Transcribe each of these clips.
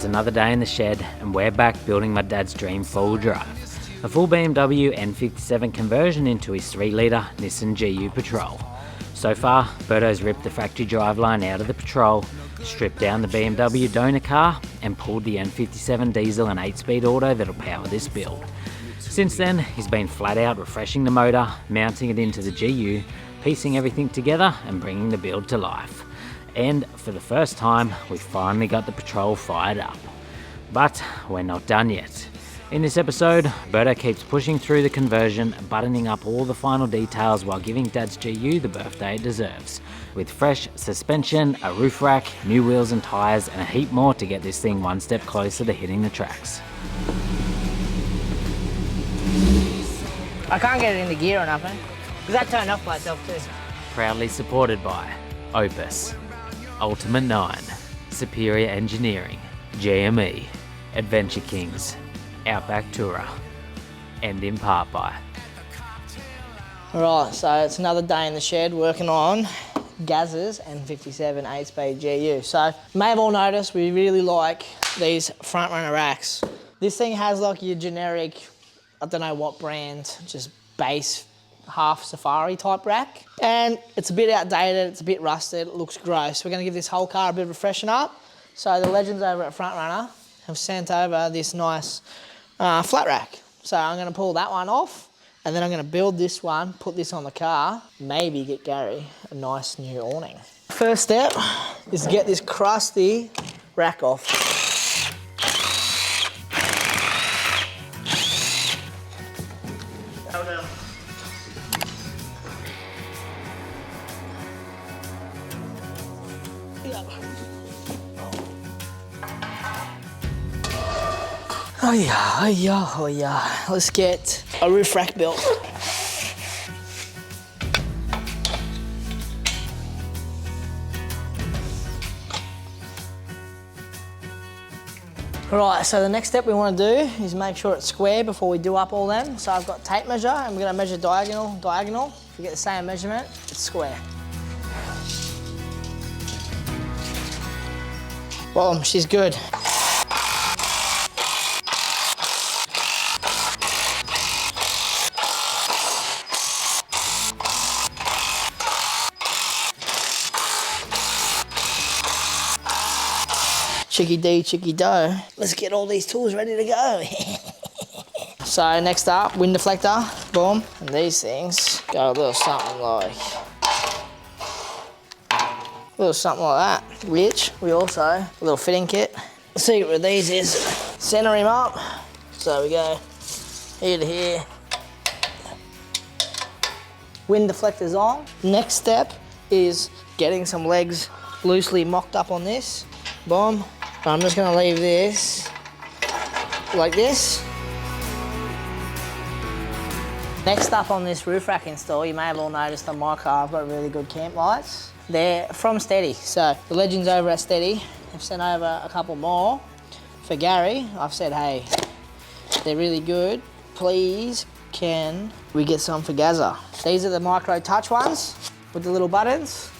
It's another day in the shed and we're back building my dad's dream four-wheel drive. A full BMW N57 conversion into his 3-litre Nissan GU Patrol. So far, Berto's ripped the factory driveline out of the Patrol, stripped down the BMW donor car and pulled the N57 diesel and 8-speed auto that'll power this build. Since then, he's been flat out refreshing the motor, mounting it into the GU, piecing everything together and bringing the build to life. And for the first time, we finally got the Patrol fired up. But we're not done yet. In this episode, Berto keeps pushing through the conversion, buttoning up all the final details while giving Dad's GU the birthday it deserves. With fresh suspension, a roof rack, new wheels and tyres and a heap more to get this thing one step closer to hitting the tracks. I can't get it into gear or nothing, because that turned off by itself too. Proudly supported by Opus, Ultimate 9, Superior Engineering, GME, Adventure Kings, Outback Tourer, and in part by... Right, so it's another day in the shed working on Gaz's N57 8-speed GU. So you may have all noticed we really like these front runner racks. This thing has like your generic, I don't know what brand, just base half safari type rack. And it's a bit outdated, it's a bit rusted, it looks gross. We're gonna give this whole car a bit of a freshen up. So the legends over at Front Runner have sent over this nice flat rack. So I'm gonna pull that one off and then I'm gonna build this one, put this on the car, maybe get Gary a nice new awning. First step is to get this crusty rack off. Oh yeah. Let's get a roof rack built. Right, so the next step we want to do is make sure it's square before we do up all them. So I've got tape measure and we're going to measure diagonal. If we get the same measurement, it's square. Well, she's good. Chicky D, chicky do. Let's get all these tools ready to go. So next up, wind deflector, boom. And these things go a little something like that. Which we also, a little fitting kit. The secret with these is center him up. So we go here to here. Wind deflector's on. Next step is getting some legs loosely mocked up on this. Boom. I'm just gonna leave this like this. Next up on this roof rack install, you may have all noticed on my car, I've got really good camp lights. They're from Steady. So the legends over at Steady have sent over a couple more. For Gary, I've said, hey, they're really good. Please, can we get some for Gazza? These are the micro touch ones with the little buttons.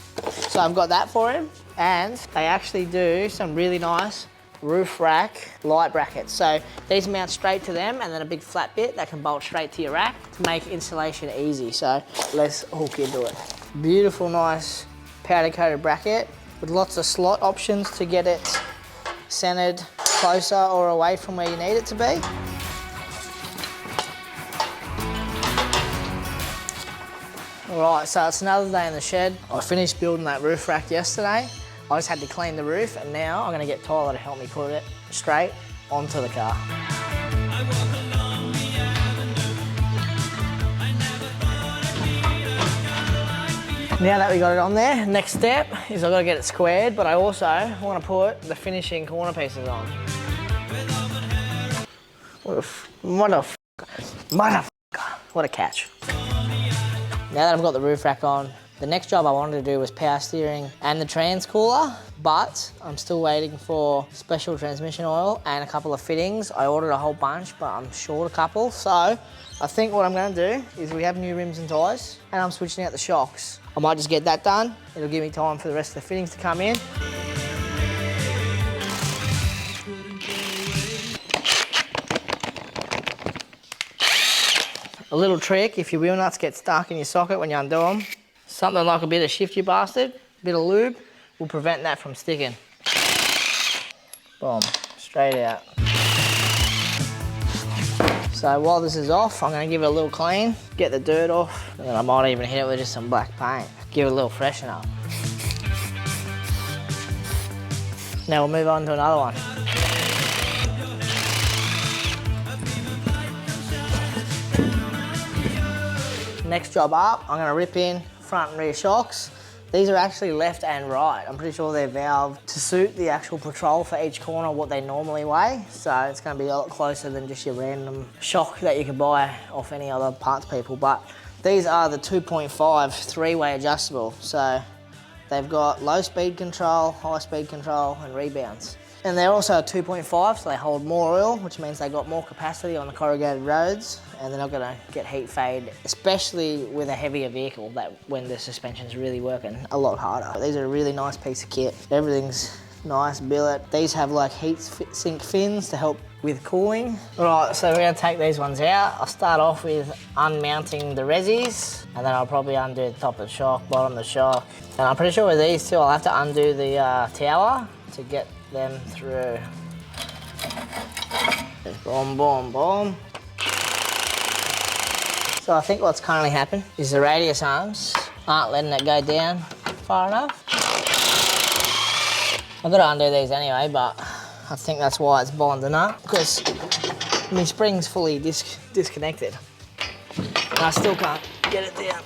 So I've got that for him. And they actually do some really nice roof rack light brackets. So these mount straight to them and then a big flat bit that can bolt straight to your rack to make installation easy. So let's hook into it. Beautiful, nice powder coated bracket with lots of slot options to get it centered closer or away from where you need it to be. Alright, so it's another day in the shed. I finished building that roof rack yesterday. I just had to clean the roof and now I'm gonna get Tyler to help me put it straight onto the car. Now that we got it on there, next step is I've got to get it squared, but I also want to put the finishing corner pieces on. What a catch. Now that I've got the roof rack on, the next job I wanted to do was power steering and the trans cooler, but I'm still waiting for special transmission oil and a couple of fittings. I ordered a whole bunch, but I'm short a couple. So I think what I'm going to do is we have new rims and tyres and I'm switching out the shocks. I might just get that done. It'll give me time for the rest of the fittings to come in. A little trick, if your wheel nuts get stuck in your socket when you undo them, something like a bit of Shift You Bastard, a bit of lube, will prevent that from sticking. Boom, straight out. So while this is off, I'm gonna give it a little clean, get the dirt off, and then I might even hit it with just some black paint. Give it a little freshen up. Now we'll move on to another one. Next job up, I'm gonna rip in front and rear shocks. These are actually left and right. I'm pretty sure they're valved to suit the actual Patrol for each corner what they normally weigh. So it's gonna be a lot closer than just your random shock that you can buy off any other parts people. But these are the 2.5 three-way adjustable. So they've got low speed control, high speed control, and rebounds. And they're also a 2.5, so they hold more oil, which means they got more capacity on the corrugated roads, and they're not gonna get heat fade, especially with a heavier vehicle, that when the suspension's really working a lot harder. These are a really nice piece of kit. Everything's nice billet. These have like heat sink fins to help with cooling. All right, so we're gonna take these ones out. I'll start off with unmounting the resis, and then I'll probably undo the top of the shock, bottom of the shock. And I'm pretty sure with these two, I'll have to undo the tower to get them through. Just boom, boom, boom. So I think what's currently happened is the radius arms aren't letting it go down far enough. I've got to undo these anyway, but I think that's why it's bonding up, because my spring's fully disconnected. And I still can't get it down.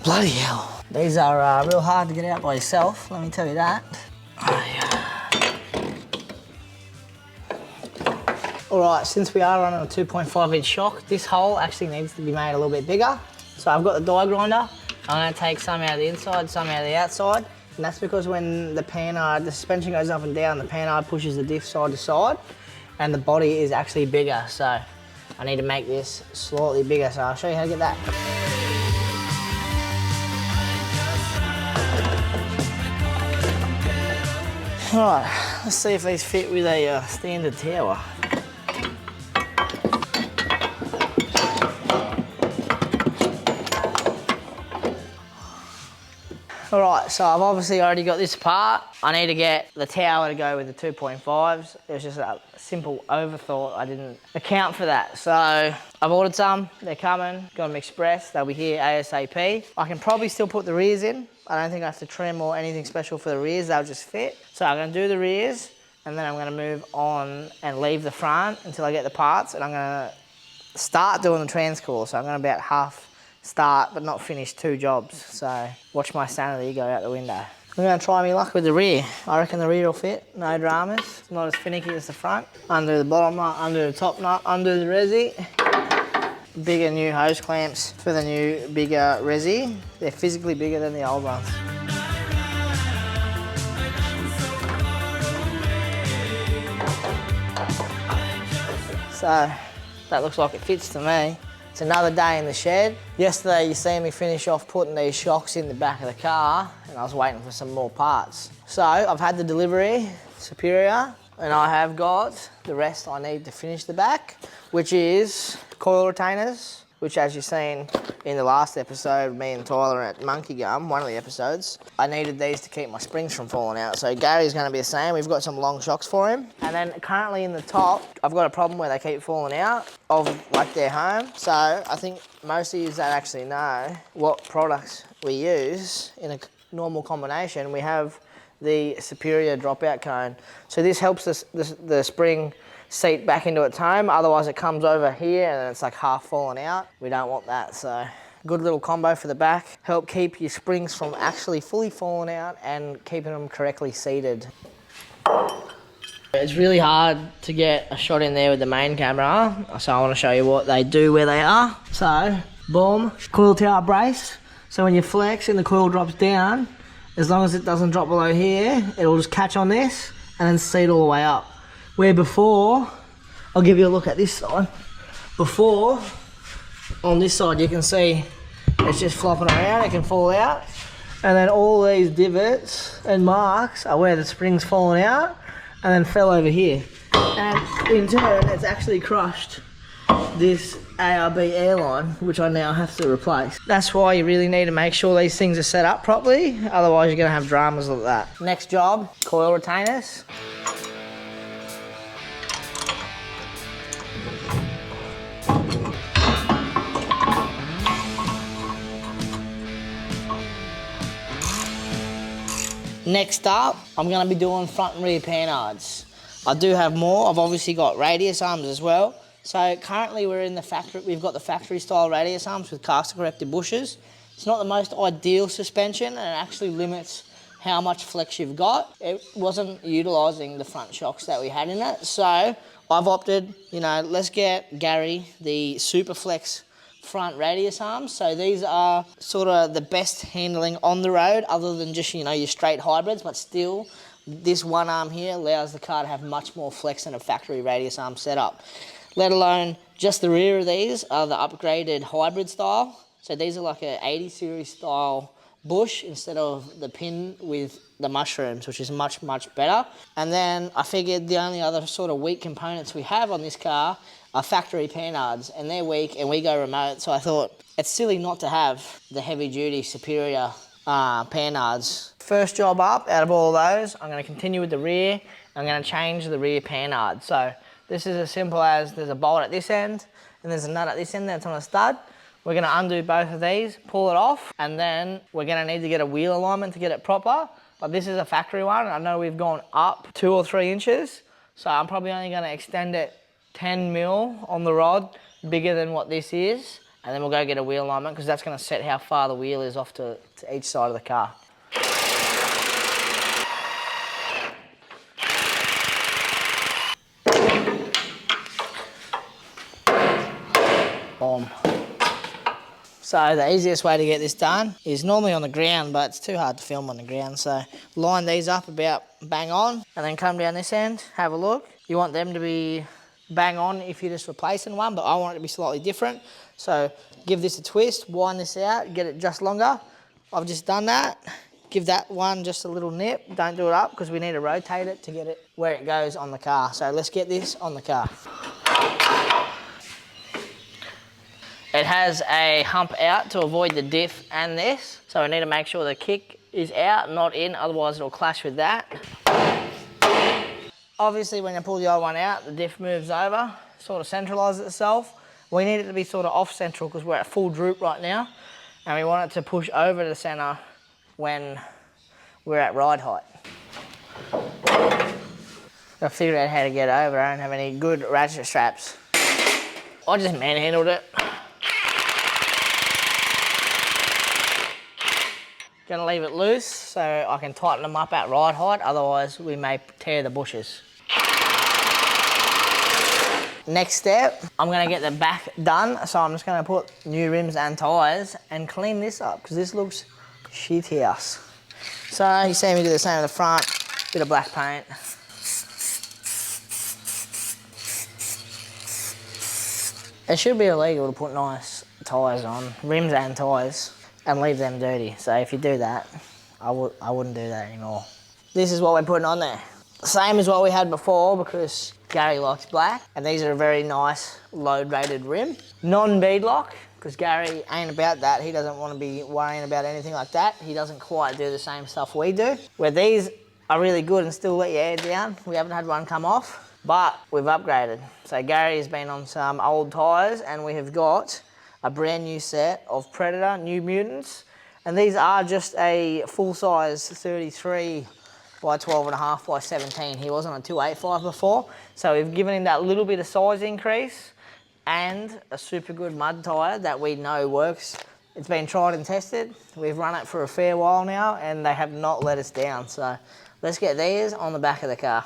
Bloody hell. These are real hard to get out by yourself, let me tell you that. All right, since we are running a 2.5-inch shock, this hole actually needs to be made a little bit bigger. So I've got the die grinder. I'm gonna take some out of the inside, some out of the outside. And that's because when the Panhard, the suspension goes up and down, the Panhard pushes the diff side to side, and the body is actually bigger. So I need to make this slightly bigger. So I'll show you how to get that. Alright, let's see if these fit with a standard tower. Alright, so I've obviously already got this apart. I need to get the tower to go with the 2.5s. It was just a simple overthought. I didn't account for that. So I've ordered some, they're coming, got them express, they'll be here ASAP. I can probably still put the rears in. I don't think I have to trim or anything special for the rears, they'll just fit. So I'm gonna do the rears, and then I'm gonna move on and leave the front until I get the parts, and I'm gonna start doing the transcore. So I'm gonna about half start, but not finish 2 jobs. So watch my sanity go out the window. I'm gonna try my luck with the rear. I reckon the rear will fit, no dramas. It's not as finicky as the front. Undo the bottom nut, undo the top nut, undo the resi. Bigger new hose clamps for the new bigger resi. They're physically bigger than the old ones. So that looks like it fits to me. It's another day in the shed. Yesterday you seen me finish off putting these shocks in the back of the car, and I was waiting for some more parts. So I've had the delivery, Superior, and I have got the rest I need to finish the back, which is coil retainers, which as you've seen in the last episode, me and Tyler at Monkey Gum, one of the episodes, I needed these to keep my springs from falling out. So Gary's gonna be the same. We've got some long shocks for him. And then currently in the top, I've got a problem where they keep falling out of like their home. So I think most of you that actually know what products we use in a normal combination. We have the Superior dropout cone. So this helps the spring seat back into its home, otherwise it comes over here and it's like half falling out. We don't want that, so good little combo for the back. Help keep your springs from actually fully falling out and keeping them correctly seated. It's really hard to get a shot in there with the main camera, so I want to show you what they do where they are. So, boom, coil tower brace. So when you flex and the coil drops down, as long as it doesn't drop below here, it'll just catch on this and then seat all the way up. Where before, I'll give you a look at this side. Before, on this side you can see it's just flopping around, it can fall out. And then all these divots and marks are where the spring's fallen out and then fell over here. And in turn, it's actually crushed this ARB airline, which I now have to replace. That's why you really need to make sure these things are set up properly, otherwise you're going to have dramas like that. Next job, coil retainers. Next up, I'm going to be doing front and rear Panhards. I do have more. I've obviously got radius arms as well. So currently we're in the factory, we've got the factory style radius arms with caster corrected bushes. It's not the most ideal suspension and it actually limits how much flex you've got. It wasn't utilising the front shocks that we had in it. So I've opted, you know, let's get Gary the Superflex front radius arms. So these are sort of the best handling on the road other than just, you know, your straight hybrids, but still this one arm here allows the car to have much more flex than a factory radius arm setup. Let alone just the rear of these are the upgraded hybrid style. So these are like a 80 series style bush instead of the pin with the mushrooms, which is much, much better. And then I figured the only other sort of weak components we have on this car are factory Panhards, and they're weak and we go remote. So I thought it's silly not to have the heavy duty superior Panhards. First job up out of all of those, I'm going to continue with the rear. I'm going to change the rear Panhard. So this is as simple as there's a bolt at this end and there's a nut at this end that's on a stud. We're going to undo both of these, pull it off, and then we're going to need to get a wheel alignment to get it proper. But this is a factory one. I know we've gone up 2 or 3 inches, so I'm probably only going to extend it 10 mil on the rod, bigger than what this is, and then we'll go get a wheel alignment because that's going to set how far the wheel is off to each side of the car. So the easiest way to get this done is normally on the ground, but it's too hard to film on the ground. So line these up about bang on and then come down this end, have a look. You want them to be bang on if you're just replacing one, but I want it to be slightly different. So give this a twist, wind this out, get it just longer. I've just done that. Give that one just a little nip. Don't do it up because we need to rotate it to get it where it goes on the car. So let's get this on the car. It has a hump out to avoid the diff and this. So we need to make sure the kick is out, not in, otherwise it'll clash with that. Obviously when you pull the old one out, the diff moves over, sort of centralises itself. We need it to be sort of off central because we're at full droop right now. And we want it to push over the centre when we're at ride height. I'll figure out how to get over. I don't have any good ratchet straps. I just manhandled it. Gonna leave it loose so I can tighten them up at ride height, otherwise we may tear the bushes. Next step, I'm gonna get the back done, so I'm just gonna put new rims and tyres and clean this up because this looks shit house. So you see me do the same in the front, bit of black paint. It should be illegal to put nice tyres on, rims and tyres, and leave them dirty. So if you do that, I wouldn't do that anymore. This is what we're putting on there. Same as what we had before because Gary likes black, and these are a very nice load rated rim. Non-beadlock, because Gary ain't about that. He doesn't want to be worrying about anything like that. He doesn't quite do the same stuff we do. Where these are really good and still let your air down. We haven't had one come off, but we've upgraded. So Gary has been on some old tyres and we have got a brand new set of Predator New Mutants, and these are just a full-size 33 by 12.5 by 17. He was on a 285 before, so we've given him that little bit of size increase and a super good mud tyre that we know works. It's been tried and tested. We've run it for a fair while now and they have not let us down. So let's get these on the back of the car.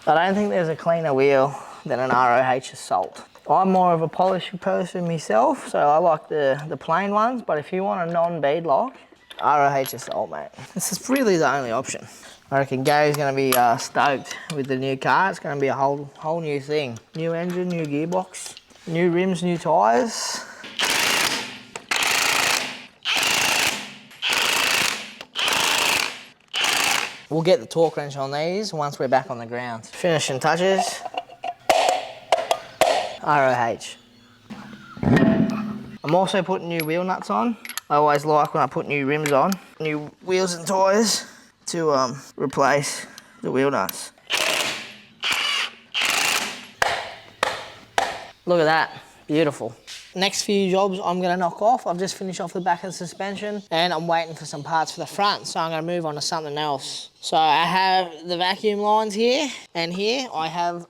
I don't think there's a cleaner wheel than an ROH Assault. I'm more of a polished person myself, so I like the plain ones, but if you want a non-beadlock, ROH Assault, mate. This is really the only option. I reckon Gary's going to be stoked with the new car. It's going to be a whole new thing. New engine, new gearbox, new rims, new tyres. We'll get the torque wrench on these once we're back on the ground. Finishing touches. ROH. I'm also putting new wheel nuts on. I always like when I put new rims on, new wheels and tyres to replace the wheel nuts. Look at that, beautiful. Next few jobs I'm gonna knock off. I've just finished off the back of the suspension and I'm waiting for some parts for the front, so I'm gonna move on to something else. So I have the vacuum lines here, and here I have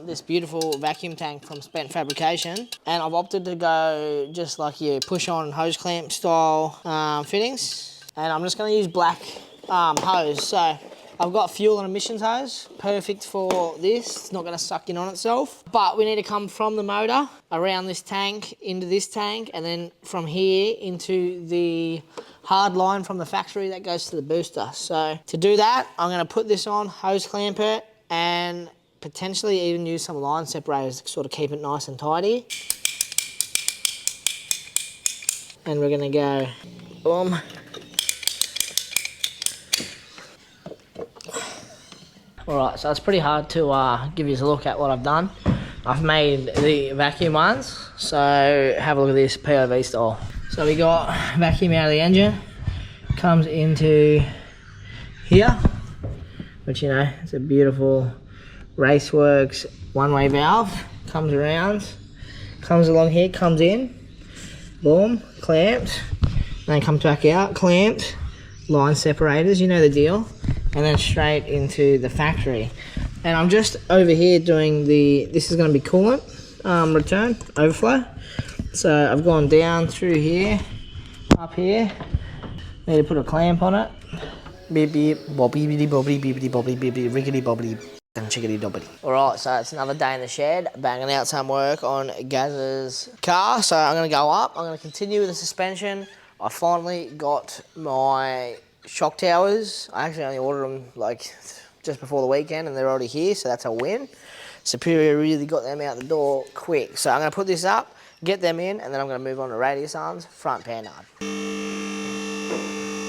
this beautiful vacuum tank from Spent Fabrication, and I've opted to go just like your push-on hose clamp style fittings, and I'm just gonna use black hose. So I've got fuel and emissions hose, perfect for this. It's not gonna suck in on itself. But we need to come from the motor, around this tank, into this tank, and then from here into the hard line from the factory that goes to the booster. So to do that, I'm gonna put this on, hose clamp it, and potentially even use some line separators to sort of keep it nice and tidy. And we're gonna go, boom. Alright, so it's pretty hard to give you a look at what I've done. I've made the vacuum ones, so have a look at this POV style. So we got vacuum out of the engine, comes into here, which, you know, it's a beautiful Raceworks one-way valve, comes around, comes along here, comes in, boom, clamped, then comes back out, clamped, line separators, you know the deal, and then straight into the factory. And I'm just over here doing this is going to be coolant return, overflow. So I've gone down through here, up here, need to put a clamp on it. Beep beep, bobbly bobbly beepity bobbly beepity rickety bobbly and chickety dobbly. Alright, so it's another day in the shed, banging out some work on Gaz's car. So I'm going to go up, I'm going to continue with the suspension. I finally got my shock towers. I actually only ordered them like just before the weekend and they're already here, so that's a win. Superior really got them out the door quick. So I'm going to put this up, get them in, and then I'm going to move on to radius arms, front Panhard.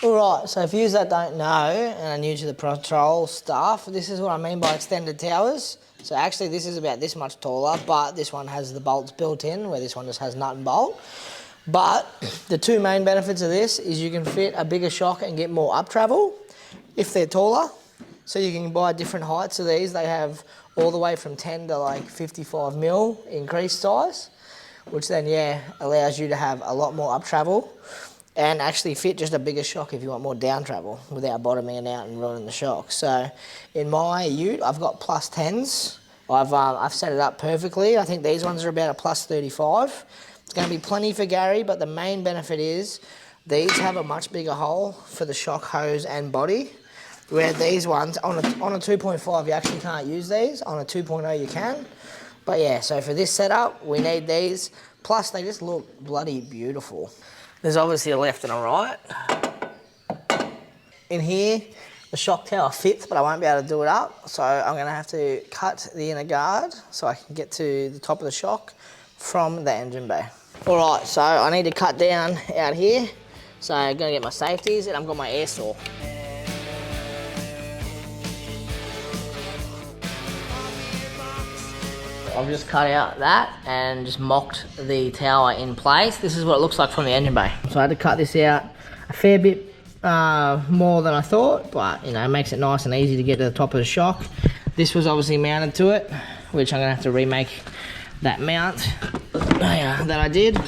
Alright, so for you that don't know and are new to the Patrol stuff, this is what I mean by extended towers. So actually this is about this much taller, but this one has the bolts built in, where this one just has nut and bolt. But the two main benefits of this is you can fit a bigger shock and get more up travel if they're taller. So you can buy different heights of these. They have all the way from 10 to like 55 mil increased size, which then, yeah, allows you to have a lot more up travel and actually fit just a bigger shock if you want more down travel without bottoming out and ruining the shock. So in my ute, I've got plus 10s. I've set it up perfectly. I think these ones are about a plus 35. It's going to be plenty for Gary, but the main benefit is these have a much bigger hole for the shock hose and body, where these ones, on a 2.5 you actually can't use these, on a 2.0 you can. But yeah, so for this setup, we need these, plus they just look bloody beautiful. There's obviously a left and a right. In here, the shock tower fits, but I won't be able to do it up, so I'm going to have to cut the inner guard so I can get to the top of the shock from the engine bay. Alright, so I need to cut down out here, so I'm going to get my safeties and I've got my air saw. I've just cut out that and just mocked the tower in place. This is what it looks like from the engine bay. So I had to cut this out a fair bit more than I thought, but you know, it makes it nice and easy to get to the top of the shock. This was obviously mounted to it, which I'm gonna have to remake that mount that I did,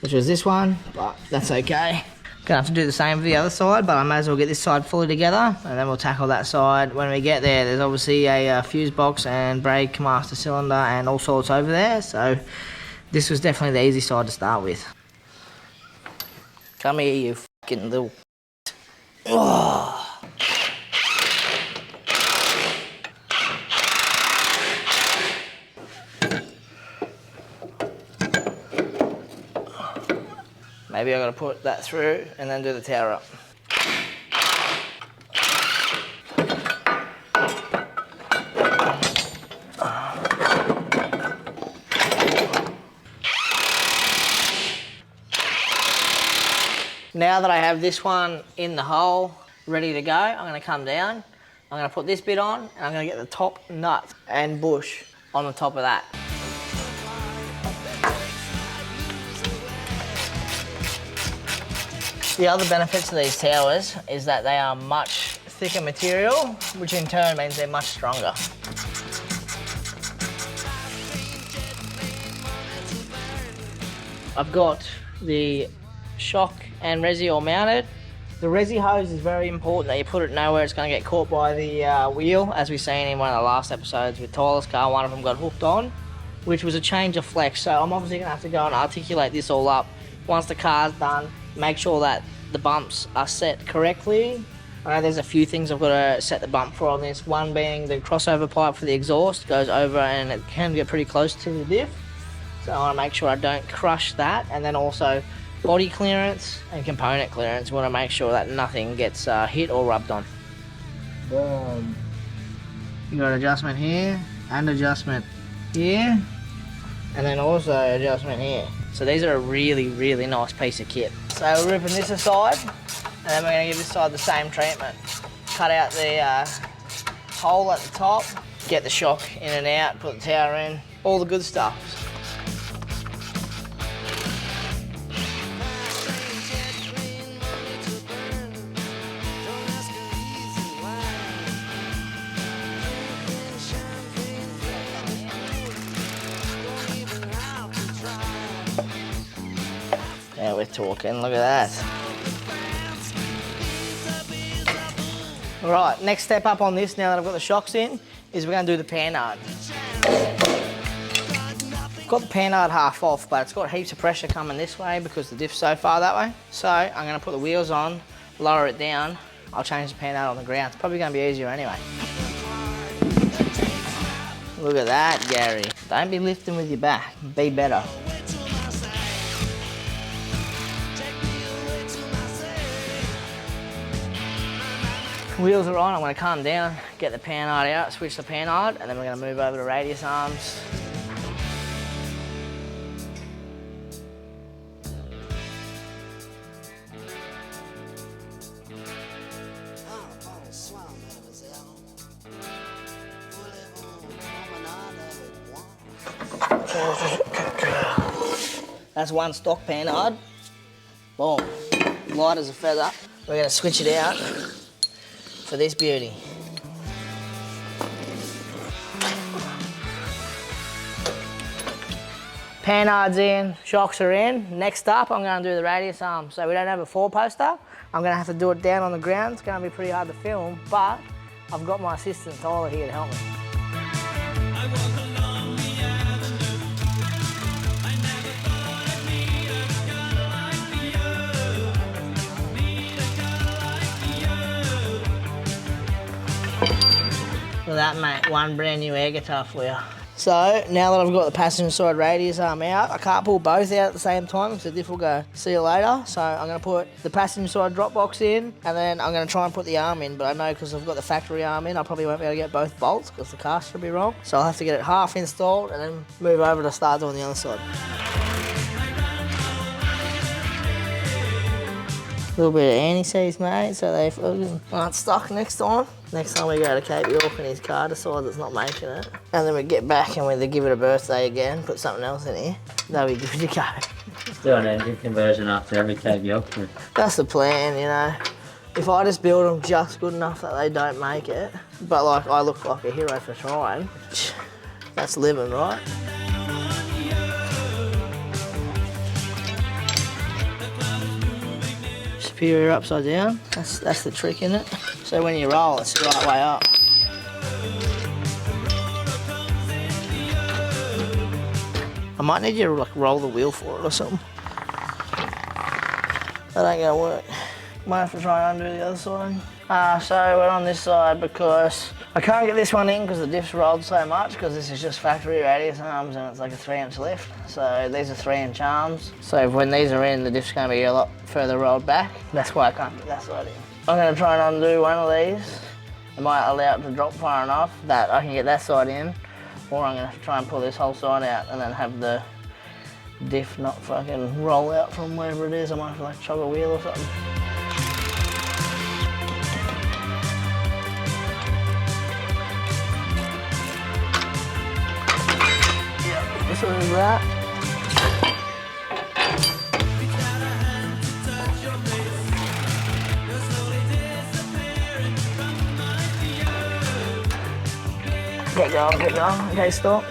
which was this one, but that's okay. Gonna have to do the same for the other side, but I may as well get this side fully together and then we'll tackle that side when we get there. There's obviously a fuse box and brake master cylinder and all sorts over there, so this was definitely the easy side to start with. Come here, you fucking little... Oh. Maybe I gotta put that through and then do the tower up. Now that I have this one in the hole, ready to go, I'm gonna come down, I'm gonna put this bit on, and I'm gonna get the top nut and bush on the top of that. The other benefits of these towers is that they are much thicker material, which in turn means they're much stronger. I've got the shock and resi all mounted. The resi hose is very important that you put it nowhere it's going to get caught by the wheel. As we've seen in one of the last episodes with Tyler's car, one of them got hooked on, which was a change of flex. So I'm obviously going to have to go and articulate this all up. Once the car's done, make sure that the bumps are set correctly. I know there's a few things I've got to set the bump for on this. One being the crossover pipe for the exhaust goes over and it can get pretty close to the diff. So I want to make sure I don't crush that. And then also body clearance and component clearance. We want to make sure that nothing gets hit or rubbed on. Boom. You got adjustment here and adjustment here. And then also adjustment here. So these are a really, really nice piece of kit. So we're ripping this aside, and then we're going to give this side the same treatment. Cut out the hole at the top, get the shock in and out, put the tower in, all the good stuff. Yeah, we're talking, look at that. All right, next step up on this, now that I've got the shocks in, is we're gonna do the Panhard. Got the Panhard half off, but it's got heaps of pressure coming this way because the diff's so far that way. So I'm gonna put the wheels on, lower it down. I'll change the Panhard on the ground. It's probably gonna be easier anyway. Look at that, Gary. Don't be lifting with your back, be better. Wheels are on, I'm going to calm down, get the Panhard out, switch the Panhard, and then we're going to move over to radius arms. That's one stock Panhard. Boom, light as a feather. We're going to switch it out for this beauty. Panhard's in, shocks are in. Next up, I'm going to do the radius arm. So we don't have a 4-poster. I'm going to have to do it down on the ground. It's going to be pretty hard to film, but I've got my assistant Tyler here to help me. Look at that, mate, one brand new air guitar for you. So now that I've got the passenger side radius arm out, I can't pull both out at the same time because the diff will go, see you later. So I'm going to put the passenger side drop box in, and then I'm going to try and put the arm in, but I know because I've got the factory arm in, I probably won't be able to get both bolts because the cast will be wrong. So I'll have to get it half installed and then move over to start doing the other side. A little bit of anti-seize, mate, so they aren't stuck next time. Next time we go to Cape York and his car decides it's not making it, and then we get back and we give it a birthday again, put something else in here, they'll be good to go. Do an engine conversion after every Cape York trip. That's the plan, you know. If I just build them just good enough that they don't make it, but like I look like a hero for trying, that's living, right? Superior upside down, that's the trick in it. So when you roll, it's the right way up. I might need you to like roll the wheel for it or something. That ain't gonna work. Might have to try and undo the other side. So we're on this side because I can't get this one in because the diff's rolled so much because this is just factory radius arms and it's like a 3-inch lift. So these are 3-inch arms. So when these are in, the diff's going to be a lot further rolled back. That's why I can't get that side in. I'm going to try and undo one of these. I might allow it to drop far enough that I can get that side in, or I'm going to try and pull this whole side out and then have the diff not fucking roll out from wherever it is. I might have to like chug a wheel or something. Just remove that. Get going. Okay, stop.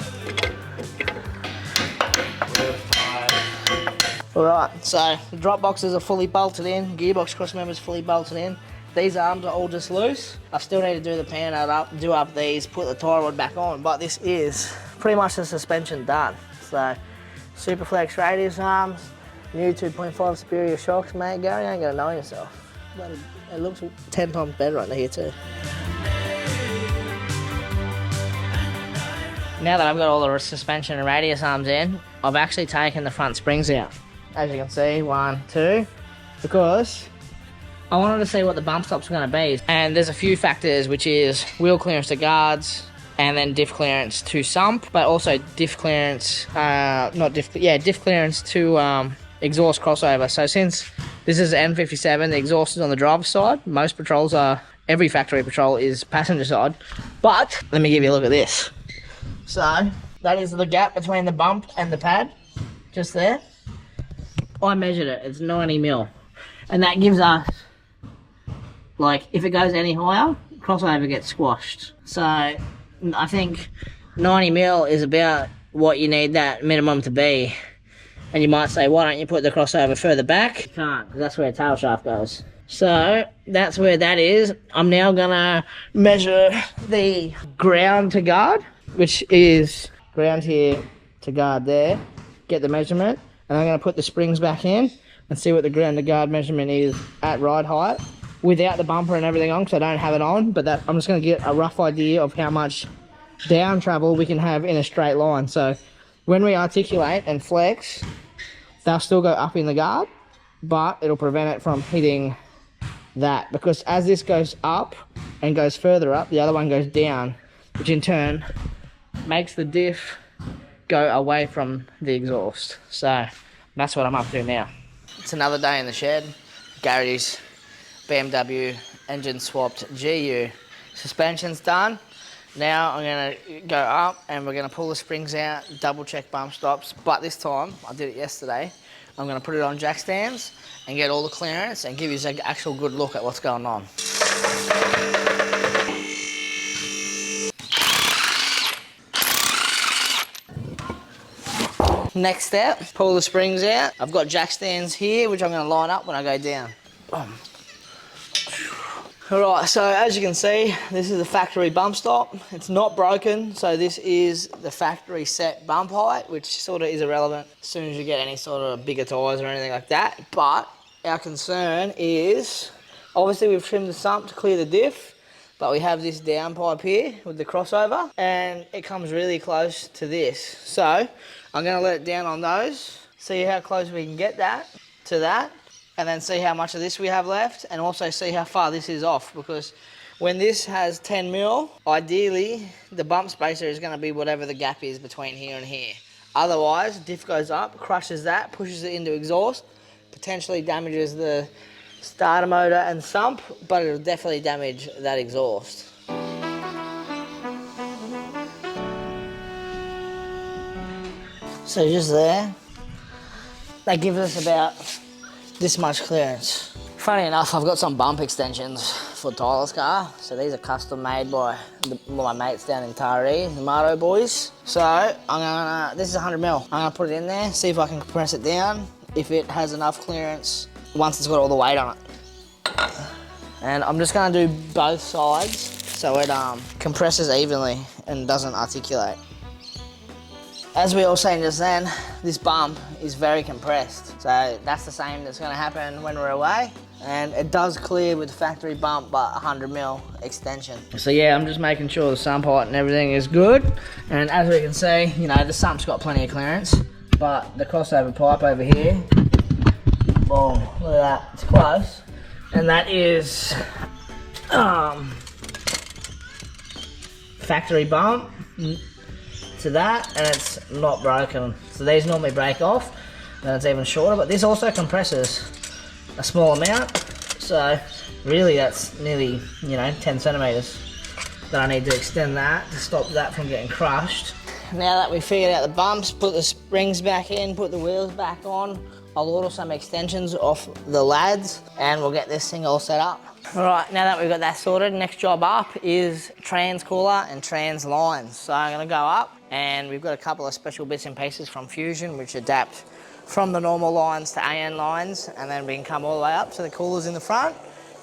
Alright, so the drop boxes are fully bolted in, gearbox cross members fully bolted in. These arms are all just loose. I still need to do the Panhard up, do up these, put the tie rod back on, but this is pretty much the suspension done. So, Superflex radius arms, new 2.5 superior shocks, mate, Gary, you ain't gonna know yourself. But it looks 10 times better under here too. Now that I've got all the suspension and radius arms in, I've actually taken the front springs out. As you can see, 1, 2, because I wanted to see what the bump stops were going to be. And there's a few factors, which is wheel clearance to guards, and then diff clearance to sump, but also diff clearance, diff clearance to exhaust crossover. So since this is an N57, the exhaust is on the driver's side. Most patrols are, every factory patrol is passenger side. But let me give you a look at this. So that is the gap between the bump and the pad, just there. I measured it, it's 90 mil. And that gives us, like, if it goes any higher, crossover gets squashed. So I think 90 mil is about what you need that minimum to be. And you might say, why don't you put the crossover further back? You can't, because that's where a tail shaft goes. So that's where that is. I'm now gonna measure the ground to guard, which is ground here to guard there. Get the measurement. And I'm going to put the springs back in and see what the ground to guard measurement is at ride height without the bumper and everything on, because I don't have it on. But I'm just going to get a rough idea of how much down travel we can have in a straight line. So when we articulate and flex, they'll still go up in the guard, but it'll prevent it from hitting that. Because as this goes up and goes further up, the other one goes down, which in turn makes the diff go away from the exhaust. So that's what I'm up to now. It's another day in the shed. Gary's BMW engine swapped GU. Suspension's done. Now I'm gonna go up and we're gonna pull the springs out, double check bump stops, but this time, I did it yesterday, I'm gonna put it on jack stands and get all the clearance and give you an actual good look at what's going on. Next step, pull the springs out. I've got jack stands here, which I'm going to line up when I go down. Alright, so as you can see, this is the factory bump stop. It's not broken, so this is the factory set bump height, which sort of is irrelevant as soon as you get any sort of bigger tyres or anything like that. But our concern is, obviously we've trimmed the sump to clear the diff, but we have this down pipe here with the crossover, and it comes really close to this. So I'm going to let it down on those, see how close we can get that to that, and then see how much of this we have left, and also see how far this is off, because when this has 10 mil, ideally the bump spacer is going to be whatever the gap is between here and here. Otherwise, diff goes up, crushes that, pushes it into exhaust, potentially damages the starter motor and sump, but it'll definitely damage that exhaust. So just there, that gives us about this much clearance. Funny enough, I've got some bump extensions for Tyler's car. So these are custom made by my mates down in Taree, the Marto boys. So this is 100 mil. I'm gonna put it in there, see if I can compress it down, if it has enough clearance once it's got all the weight on it. And I'm just gonna do both sides so it compresses evenly and doesn't articulate. As we all seen just then, this bump is very compressed. So that's the same that's gonna happen when we're away. And it does clear with the factory bump, but 100 mil extension. So yeah, I'm just making sure the sump height and everything is good. And as we can see, you know, the sump's got plenty of clearance, but the crossover pipe over here, boom, look at that, it's close. And that is factory bump to that, and it's not broken. So these normally break off, then it's even shorter, but this also compresses a small amount. So really that's nearly, you know, 10 centimeters that I need to extend that to stop that from getting crushed. now that we've figured out the bumps, put the springs back in, put the wheels back on, I'll order some extensions off the lads and we'll get this thing all set up. All right, now that we've got that sorted, next job up is trans cooler and trans lines. So I'm gonna go up and we've got a couple of special bits and pieces from Fusion which adapt from the normal lines to AN lines, and then we can come all the way up to the coolers in the front,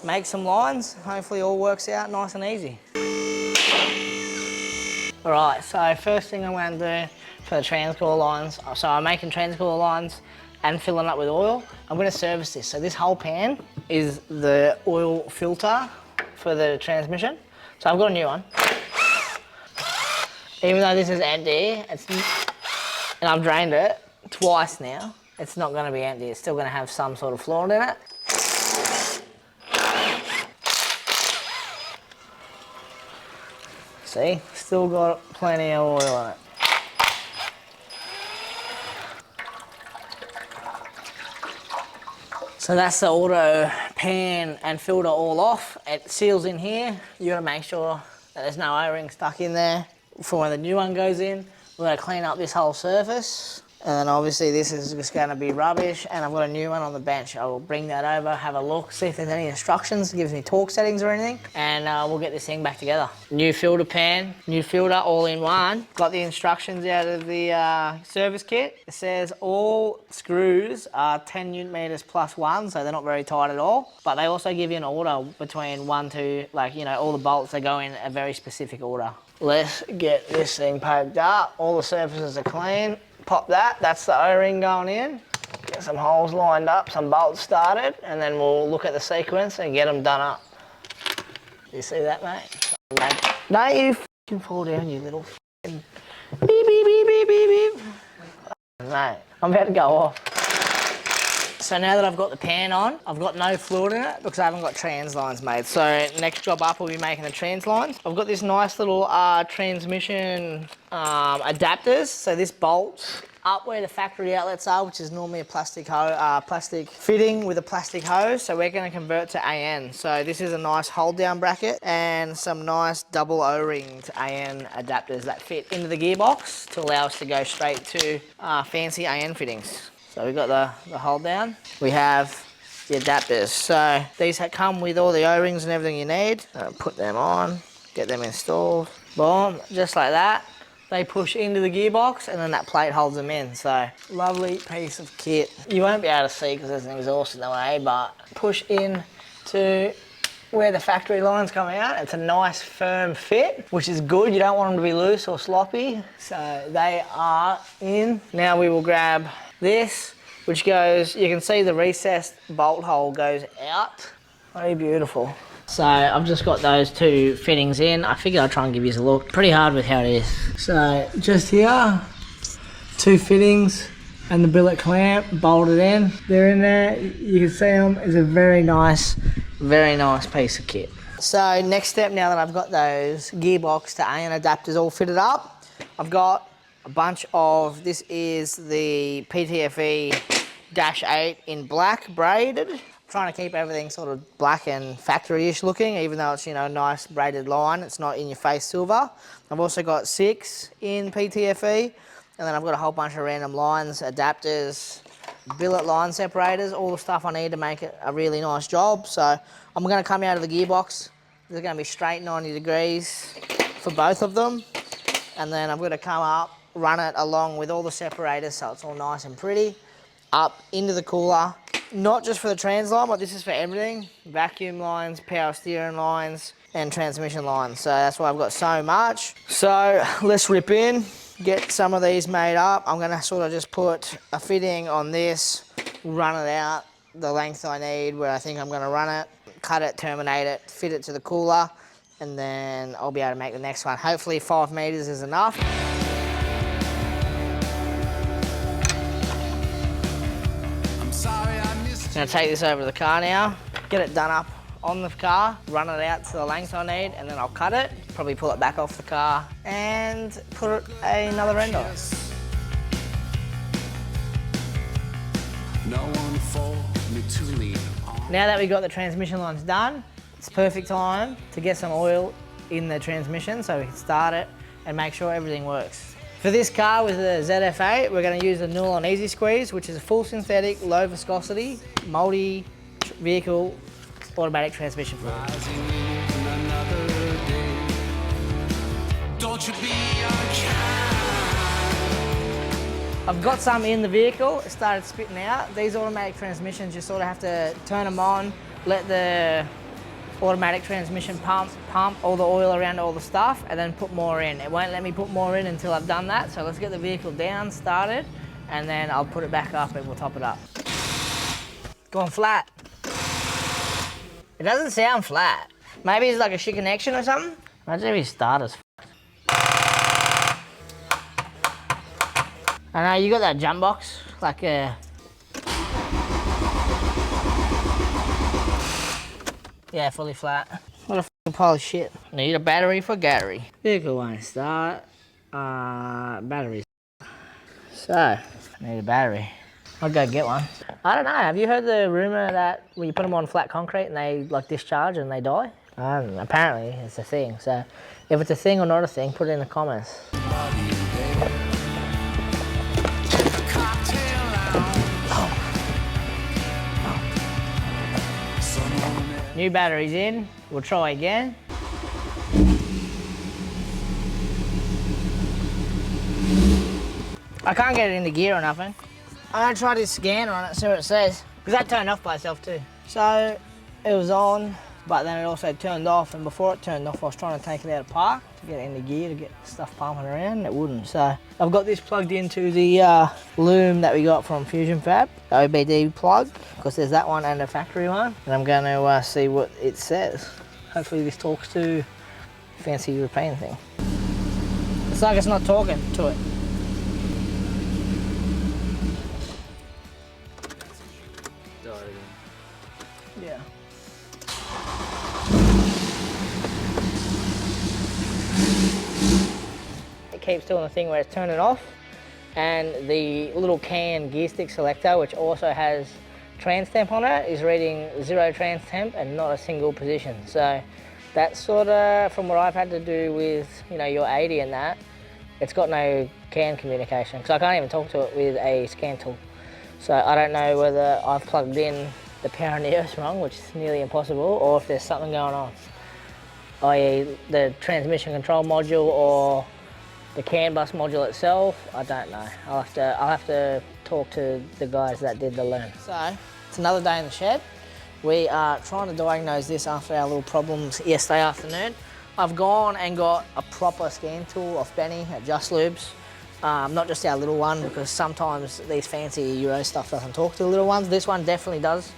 make some lines, hopefully all works out nice and easy. All right, so first thing I'm going to do for the transcooler lines, so I'm making transcooler lines and filling up with oil. I'm going to service this. So this whole pan is the oil filter for the transmission. So I've got a new one. Even though this is empty, and I've drained it twice now, it's not going to be empty. It's still going to have some sort of fluid in it. See, still got plenty of oil in it. So that's the auto pan and filter all off. It seals in here. You gotta make sure that there's no O-ring stuck in there for when the new one goes in. We're gonna clean up this whole surface. And then obviously this is just gonna be rubbish, and I've got a new one on the bench. I will bring that over, have a look, see if there's any instructions, gives me torque settings or anything, and we'll get this thing back together. New filter pan, new filter, all in one. Got the instructions out of the service kit. It says all screws are 10 Newton meters plus one, so they're not very tight at all. But they also give you an order between 1 to, like, you know, all the bolts, they go in a very specific order. Let's get this thing poked up. All the surfaces are clean. Pop that, that's the O-ring going in. Get some holes lined up, some bolts started, and then we'll look at the sequence and get them done up. You see that, mate? Don't you f***ing fall down, you little f***ing beep, beep, beep, beep, beep, beep. Mate, I'm about to go off. So now that I've got the pan on, I've got no fluid in it because I haven't got trans lines made. So next job up, we'll be making the trans lines. I've got this nice little transmission adapters. So this bolts up where the factory outlets are, which is normally a plastic fitting with a plastic hose. So we're going to convert to AN. So this is a nice hold down bracket and some nice double O-ringed AN adapters that fit into the gearbox to allow us to go straight to fancy AN fittings. So we've got the hold down. We have the adapters. So these come with all the O-rings and everything you need. Put them on, get them installed. Boom, just like that. They push into the gearbox and then that plate holds them in. So lovely piece of kit. You won't be able to see because there's an exhaust in the way, but push in to where the factory lines come out. It's a nice firm fit, which is good. You don't want them to be loose or sloppy. So they are in. Now we will grab this, which goes, you can see the recessed bolt hole goes out. Very beautiful. So I've just got those two fittings in. I figured I'd try and give you a look. Pretty hard with how it is. So just here, two fittings and the billet clamp bolted in. They're in there. You can see them. It's a very nice piece of kit. So next step, now that I've got those gearbox to AN adapters all fitted up, I've got a bunch of, this is the PTFE-8 in black braided. Trying to keep everything sort of black and factory-ish looking, even though it's, you know, a nice braided line. It's not in your face silver. I've also got 6 in PTFE, and then I've got a whole bunch of random lines, adapters, billet line separators, all the stuff I need to make it a really nice job. So I'm going to come out of the gearbox. They're going to be straight 90 degrees for both of them. And then I'm going to come up, run it along with all the separators so it's all nice and pretty, up into the cooler. Not just for the trans line, but this is for everything. Vacuum lines, power steering lines, and transmission lines. So that's why I've got so much. So let's rip in, get some of these made up. I'm gonna sort of just put a fitting on this, run it out the length I need where I think I'm gonna run it, cut it, terminate it, fit it to the cooler, and then I'll be able to make the next one. Hopefully 5 meters is enough. I'm gonna take this over to the car now, get it done up on the car, run it out to the length I need, and then I'll cut it, probably pull it back off the car, and put another end on it. Now that we've got the transmission lines done, it's perfect time to get some oil in the transmission so we can start it and make sure everything works. For this car with the ZF8, we're going to use the Nulon Easy Squeeze, which is a full synthetic, low viscosity, multi-vehicle automatic transmission fluid. I've got some in the vehicle, it started spitting out. These automatic transmissions, you sort of have to turn them on, let the automatic transmission pump all the oil around all the stuff, and then put more in. It won't let me put more in until I've done that, so let's get the vehicle down, started, and then I'll put it back up and we'll top it up. Gone flat. It doesn't sound flat. Maybe it's like a shit connection or something. Imagine if his starter's f***ed. I know, you got that jump box, like a... Yeah, fully flat. What a f***ing pile of shit. Need a battery for Gary. Vehicle won't start. Batteries. So, need a battery. I'll go get one. I don't know, have you heard the rumour that when you put them on flat concrete and they like discharge and they die? Apparently it's a thing, so if it's a thing or not a thing, put it in the comments. New batteries in, we'll try again. I can't get it into gear or nothing. I'm gonna try this scanner on it, see what it says. Because that turned off by itself too. So, it was on, but then it also turned off, and before it turned off, I was trying to take it out of park to get it into gear, to get stuff pumping around, and it wouldn't. So, I've got this plugged into the loom that we got from Fusion Fab, the OBD plug, because there's that one and a factory one, and I'm going to see what it says. Hopefully this talks to fancy European thing. It's like it's not talking to it. Yeah. It keeps doing the thing where it's turning off, and the little can gear stick selector, which also has trans temp on it, is reading 0 trans temp and not a single position. So that's sort of, from what I've had to do with, you know, your 80 and that, it's got no CAN communication, because I can't even talk to it with a scan tool. So I don't know whether I've plugged in the power and the earth wrong, which is nearly impossible, or if there's something going on, i.e. the transmission control module or the CAN bus module itself. I don't know. I'll have to talk to the guys that did the learn. So it's another day in the shed. We are trying to diagnose this after our little problems yesterday afternoon. I've gone and got a proper scan tool off Benny at Just Lubes. Not just our little one, because sometimes these fancy Euro stuff doesn't talk to the little ones. This one definitely does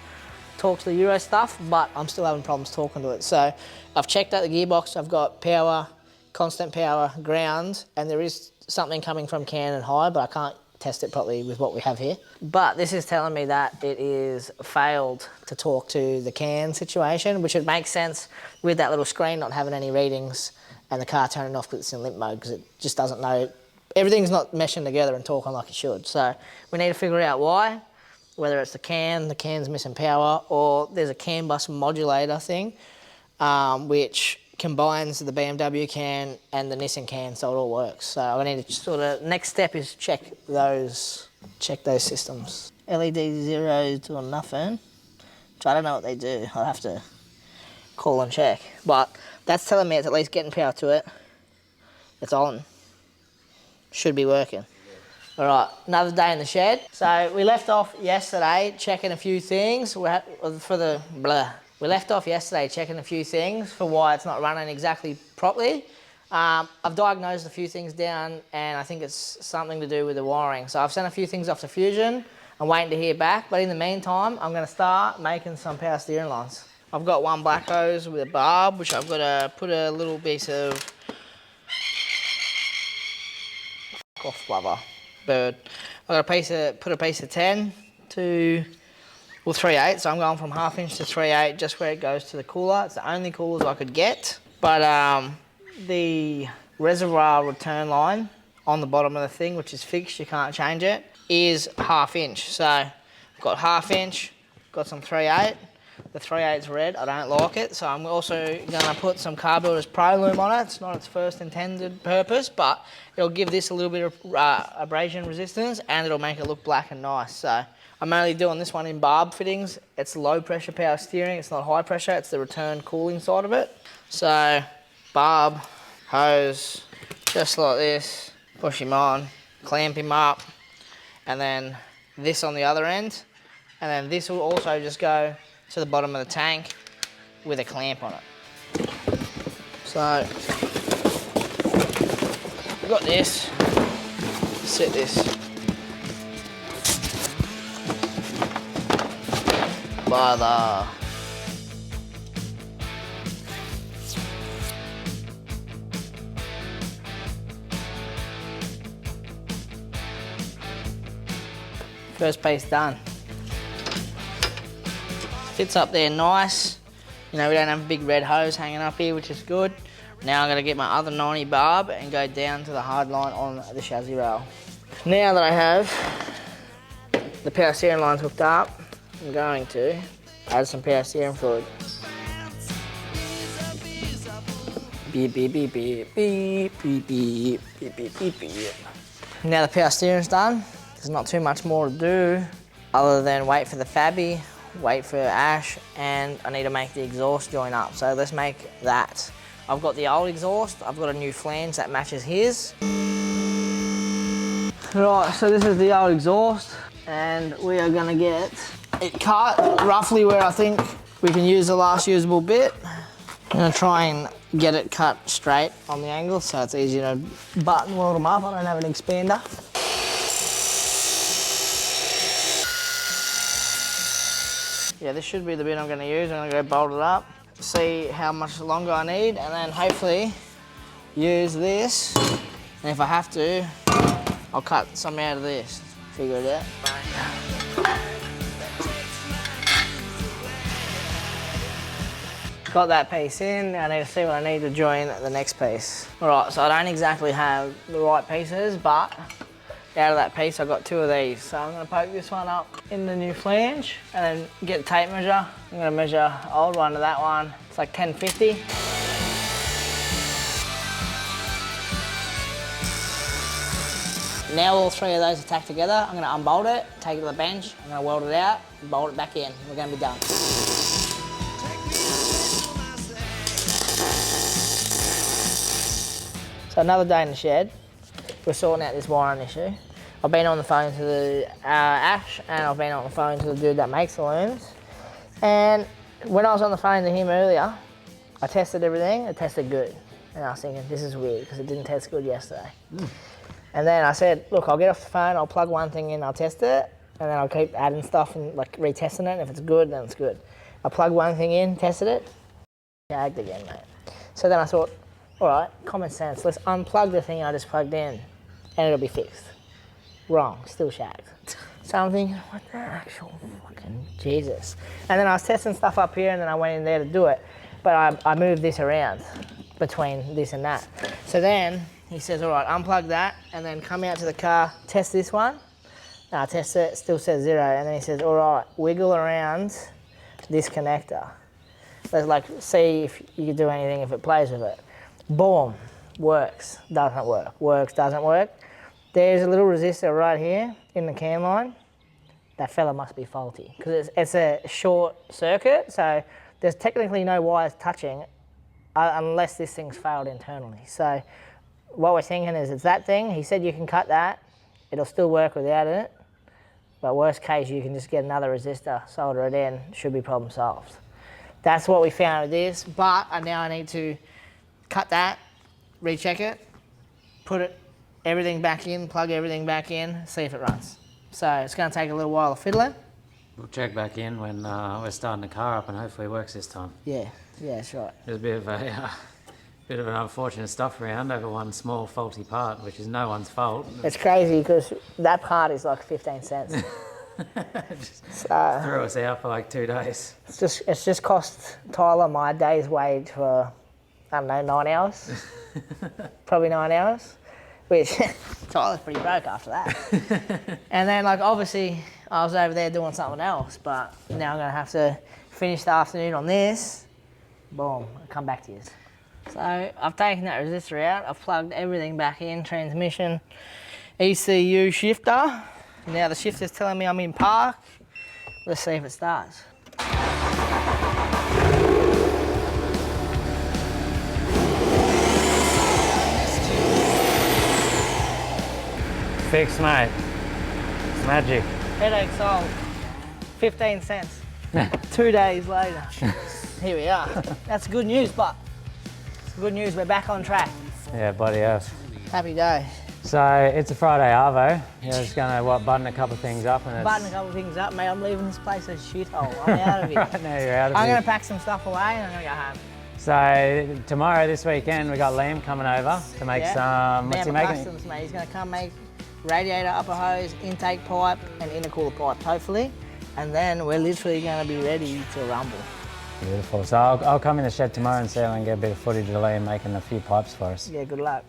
talk to the Euro stuff, but I'm still having problems talking to it. So I've checked out the gearbox. I've got power, constant power, ground, and there is something coming from CAN and high, but I can't test it properly with what we have here. But this is telling me that it is failed to talk to the CAN situation, which would make sense with that little screen not having any readings and the car turning off because it's in limp mode, because it just doesn't know. Everything's not meshing together and talking like it should. So we need to figure out why, whether it's the can's missing power, or there's a CAN bus modulator thing, which combines the BMW CAN and the Nissan CAN, so it all works. So I need to sort of, next step is check those systems. LED zeros doing nothing, which I don't know what they do. I'll have to call and check. But that's telling me it's at least getting power to it. It's on. Should be working. All right, another day in the shed. So we left off yesterday checking a few things We left off yesterday checking a few things for why it's not running exactly properly. I've diagnosed a few things down, and I think it's something to do with the wiring. So I've sent a few things off to Fusion. I'm waiting to hear back, but in the meantime, I'm going to start making some power steering lines. I've got one black hose with a barb, which I've got to put a little piece of off blubber bird. I've got to put a piece of 10 to 3/8, so I'm going from 1/2 inch to 3/8, just where it goes to the cooler. It's the only coolers I could get, but the reservoir return line on the bottom of the thing, which is fixed, you can't change it, is 1/2 inch. So I've got 1/2 inch, got some 3/8, the 3/8 red. I don't like it, so I'm also gonna put some Car Builders Pro Lume on it. It's not its first intended purpose, but it'll give this a little bit of abrasion resistance, and it'll make it look black and nice. So I'm only doing this one in barb fittings. It's low pressure power steering. It's not high pressure. It's the return cooling side of it. So barb, hose, just like this. Push him on, clamp him up, and then this on the other end. And then this will also just go to the bottom of the tank with a clamp on it. So, we've got this, set this. By the first piece done. Fits up there nice. You know, we don't have a big red hose hanging up here, which is good. Now I'm gonna get my other 90 barb and go down to the hard line on the chassis rail. Now that I have the power steering lines hooked up, I'm going to add some power steering fluid. Beep, beep, beep, beep, beep, beep, beep, beep, beep, beep, beep. Now the power steering's done. There's not too much more to do other than wait for the Fabby, wait for Ash, and I need to make the exhaust join up. So let's make that. I've got the old exhaust, I've got a new flange that matches his. Right, so this is the old exhaust, and we are gonna get it cut roughly where I think we can use the last usable bit. I'm gonna try and get it cut straight on the angle so it's easy to button weld them up. I don't have an expander. Yeah, this should be the bit I'm gonna use. I'm gonna go bolt it up, see how much longer I need, and then hopefully use this. And if I have to, I'll cut some out of this. Figure it out. Got that piece in, I need to see what I need to join the next piece. All right, so I don't exactly have the right pieces, but out of that piece, I got two of these. So I'm gonna poke this one up in the new flange and then get the tape measure. I'm gonna measure old one to that one. It's like 1050. Now all three of those are tacked together. I'm gonna unbolt it, take it to the bench, I'm gonna weld it out, bolt it back in. We're gonna be done. So another day in the shed. We're sorting out this wiring issue. I've been on the phone to the Ash, and I've been on the phone to the dude that makes the looms. And when I was on the phone to him earlier, I tested everything, it tested good. And I was thinking, this is weird, because it didn't test good yesterday. And then I said, look, I'll get off the phone, I'll plug one thing in, I'll test it, and then I'll keep adding stuff and like retesting it, and if it's good, then it's good. I plugged one thing in, tested it, shagged again, mate. So then I thought, all right, common sense, let's unplug the thing I just plugged in, and it'll be fixed. Wrong, still shagged. So I'm thinking, what the actual fucking Jesus. And then I was testing stuff up here, and then I went in there to do it, but I moved this around between this and that. So then he says, all right, unplug that, and then come out to the car, test this one. And I test it, still says 0, and then he says, all right, wiggle around this connector. Let's like see if you can do anything if it plays with it. Boom, works, doesn't work, works, doesn't work. There's a little resistor right here in the cam line. That fella must be faulty because it's a short circuit, so there's technically no wires touching unless this thing's failed internally. So what we're thinking is it's that thing. He said you can cut that, it'll still work without it, but worst case you can just get another resistor, solder it in, should be problem solved. That's what we found with this, but now I need to cut that, recheck it, put it, everything back in, plug everything back in, see if it runs. So it's going to take a little while of fiddling. We'll check back in when we're starting the car up and hopefully it works this time. Yeah, that's right. There's a bit of an unfortunate stuff around over one small faulty part, which is no one's fault. It's crazy because that part is like 15 cents. Just threw us out for like 2 days. It's just cost Tyler my day's wage for, I don't know, 9 hours. Probably 9 hours. Which, Tyler's pretty broke after that. And then, like, obviously, I was over there doing something else, but now I'm going to have to finish the afternoon on this, boom, I'll come back to you. So I've taken that resistor out, I've plugged everything back in, transmission, ECU shifter. Now the shifter's telling me I'm in park. Let's see if it starts. Fixed, mate. It's magic. Headache solved. 15 cents. 2 days later. Here we are. That's good news, but it's good news, we're back on track. Yeah, bloody earth. Happy day. So it's a Friday arvo. You're just gonna button a couple of things up and Button a couple of things up, mate. I'm leaving this place a shithole. I'm out of here. Right now you're out of I'm here. gonna pack some stuff away and I'm gonna go home. So tomorrow, this weekend, we got Liam coming over to make some. What's he BMW making? Customs, mate. He's gonna come make radiator, upper hose, intake pipe, and intercooler pipes, hopefully. And then we're literally gonna be ready to rumble. Beautiful. So I'll come in the shed tomorrow and see if I can get a bit of footage of Liam making a few pipes for us. Yeah, good luck.